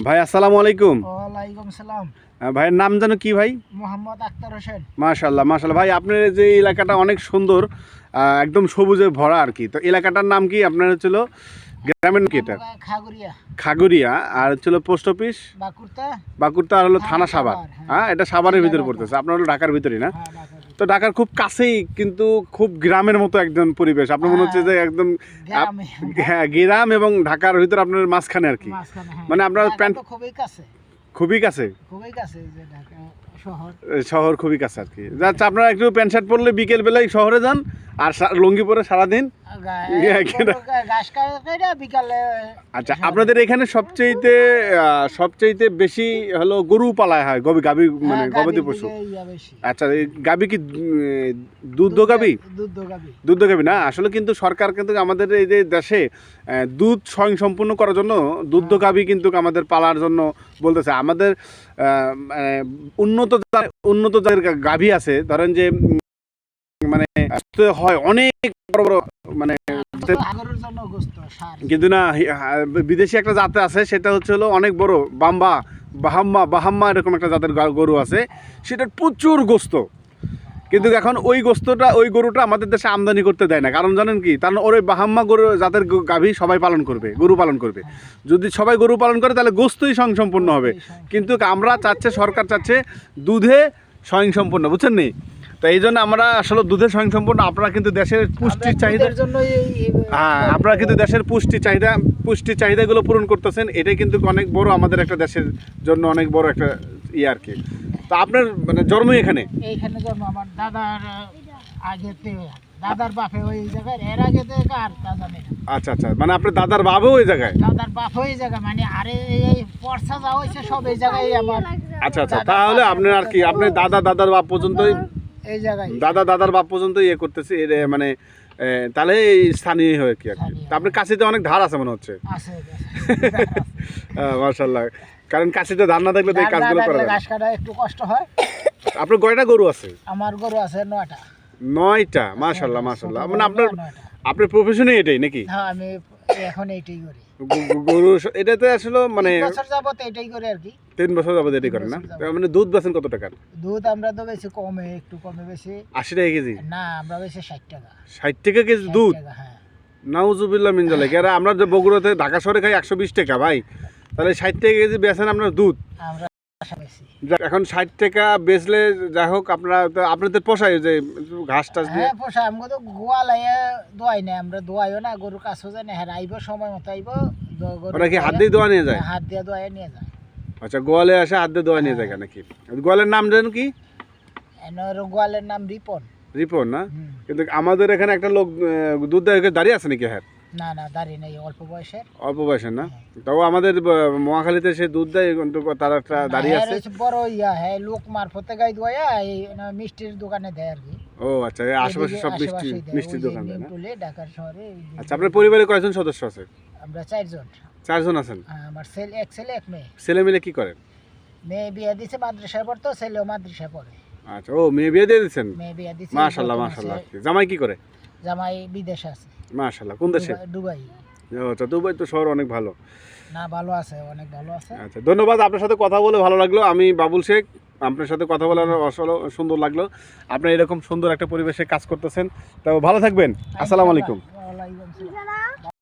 ভাই আসসালামু আলাইকুম। ওয়ালাইকুম সালাম। ভাইয়ের নাম জানো কি ভাই? মোহাম্মদ আক্তার হোসেন। মাশাআল্লাহ মাশাআল্লাহ। ভাই আপনার যে এলাকাটা অনেক সুন্দর, একদম সবুজে ভরা আর কি। তো এলাকাটার নাম কি আপনার হচ্ছিল? গ্রামের নাম কি এটা? খাগড়িয়া। খাগড়িয়া। আর হচ্ছিল পোস্ট অফিস বাকুরতা। বাকুরতা আর হলো থানা সাভার। হ্যাঁ, এটা সাভারের ভিতরে পড়তেছে, আপনার হলো ঢাকার ভিতরেই না? তো ঢাকার খুব কাছেই, কিন্তু খুব গ্রামের মতো একদম পরিবেশ। আপনার মনে হচ্ছে যে একদম হ্যাঁ গ্রাম এবং ঢাকার ভিতরে আপনার মাঝখানে আর কি। মানে আপনার প্যান্ট খুবই কাছে। খুবই কাছে। খুবই কাছে যে ঢাকা শহর। শহর খুবই কাছে আর কি। যাচ্ছে আপনারা একটু প্যান্ট শার্ট পরলে বিকেল বেলায় শহরে যান, আর লুঙ্গি পরে সারাদিন। আচ্ছা, আপনাদের এখানে সবচেয়ে বেশি হলো গরু পালা হয়, গাবি মানে গবাদি পশু। আচ্ছা, গাবি কি দুধ গাবি? দুধ গাবি না, আসলে কিন্তু সরকার কিন্তু আমাদের এই যে দেশে দুধ স্বয়ংসম্পূর্ণ করার জন্য দুধ গাবি কিন্তু আমাদের পালার জন্য বলতেছে। আমাদের উন্নত জাতের গাভী আছে, ধরেন যে মানে হয় অনেক বড় বড়, মানে কিন্তু না বিদেশি একটা জাত আছে, সেটা হচ্ছে হলো অনেক বড় বাহাম্মা এরকম একটা জাতের গরু আছে, সেটা প্রচুর গোস্ত। কিন্তু এখন ওই গরুটা আমাদের দেশে আমদানি করতে দেয় না, কারণ জানেন কি? কারণ ওই বাহাম্মা গরু জাতের গাভী সবাই গরু পালন করবে। যদি সবাই গরু পালন করে তাহলে গোস্তই স্বয়ংসম্পূর্ণ হবে। কিন্তু আমরা সরকার চাচ্ছে দুধে স্বয়ংসম্পূর্ণ, বুঝছেন নি? তো এই জন্য আমরা আসলে দুধের স্বয়ংসম্পূর্ণ। আপনারা কিন্তু দেশের পুষ্টির চাহিদার জন্য আপনারা কিন্তু দেশের পুষ্টির চাহিদাগুলো পূরণ করতেছেন। এটাই কিন্তু অনেক বড় আমাদের একটা দেশের জন্য অনেক বড় একটা আর কি। তো আপনার মানে জন্ম এইখানে জন্ম। আমার দাদার বাপে ওই জায়গায়, এর আগে তো কার তা জানি না। আচ্ছা আচ্ছা, মানে আপনার দাদার বাপও ওই জায়গায়? দাদার বাপ ওই জায়গায়, মানে আরে এই পরসা যা হইছে সব এই জায়গায় আমার। আচ্ছা আচ্ছা, তাহলে আপনার আর কি আপনার দাদার বাপ পর্যন্তই এই জায়গায়, দাদার বাপ পর্যন্ত করতেছে মানে তাহলে স্থানীয় হয় কি আর কি। আপনার কাছেতে অনেক ধার আছে মনে হচ্ছে। মাশাআল্লাহ, কারণ কাছেতে ধার না থাকলে তো এই কাজগুলো করা যায় না। ঘাস কাটা একটু কষ্ট হয়। আপনার কয়টা গরু আছে? আমার গরু আছে 9টা। 9টা, মাশাআল্লাহ মাশাআল্লাহ। মানে আপনার প্রফেশনই এটাই নাকি? হ্যাঁ, আমি এখন এইটাই করি। গরু এটাতে আসলে মানে 3 বছর যাবত এটাই করি আর কি। 3 বছর যাবত এটাই করেন না? মানে দুধ বেচেন কত টাকা? দুধ আমরা তো বেশি একটু কমে বেশি 80 টাকা কেজি? না, আমরা বেশি 60 টাকা। 60 টাকা কেজি দুধ? হ্যাঁ। নাউজুবিল্লাহ মিন যালিক। আর আমরা যে বগুড়াতে ঢাকা শহরে খাই 120 টাকা ভাই, তাহলে 60 টাকা কেজি বেচেন আপনার দুধ। আমরা বেশি। এখন 60 টাকা বেচলে যাই হোক, আপনাদের পোষায় যে ঘাস টাস দিয়ে? হ্যাঁ পোষায়। আমরা তো গোয়ালাইয়া দোয়াই না, আমরা দোয়াইও না, গরু কাছে যায় না। হ্যাঁ, আইব সময় মতো আইব। ওরা কি হাত দিয়ে দোয়া নিয়ে যায়? হাত দিয়ে দোয়া নিয়ে যায়। আচ্ছা, গোয়ালে আসে হাত দিয়ে দোয়া নিয়ে যায় নাকি? গোয়ালের নাম জানেন কি? গোয়ালের নাম রিপন। রিপন না? কিন্তু আমাদের এখানে একটা লোক দুধ দেয়, দাঁড়িয়ে আছে নাকি? হ্যাঁ না না, দাঁড়িয়ে নেই, অল্প বয়সের না? তাও আমাদের মহাখালীতে সে দুধ দেয়, কিন্তু তার একটা দাঁড়িয়ে আছে বড় হ্যাঁ, লোক মারফতে গাই দোয়া এই মিষ্টির দোকানে দেয় আর কি। ও আচ্ছা, আশেপাশে সব মিষ্টির দোকান দেয় না? ঢাকার শহরে। আচ্ছা, আপনার পরিবারে কয়জন সদস্য আছে? আমরা 4 জন। 4 জন আছেন? আমার এক ছেলে এক মেয়ে। ছেলে মিলে কি করেন? মেয়ে বিয়ে দিছে, মাদ্রাসায় পড়তো, ছেলেও মাদ্রাসায় পড়ে। আচ্ছা, ও মেয়ে বিয়ে দিয়ে দিয়েছেন? মেয়ে বিয়ে দিছে। মাশাআল্লাহ মাশাআল্লাহ। জামাই কি করে? জামাই বিদেশে আছে। মাশাআল্লাহ। কোন দেশে? দুবাই। আচ্ছা, দুবাই তো শহর অনেক ভালো। না, ভালো আছে, অনেক ভালো আছে। আচ্ছা, ধন্যবাদ। আপনার সাথে কথা বলে ভালো লাগলো। আমি বাবুল শেখ, আপনার সাথে কথা বলে আসলে সুন্দর লাগলো। আপনি এরকম সুন্দর একটা পরিবেশে কাজ করতেছেন, তো ভালো থাকবেন। আসসালামু আলাইকুম।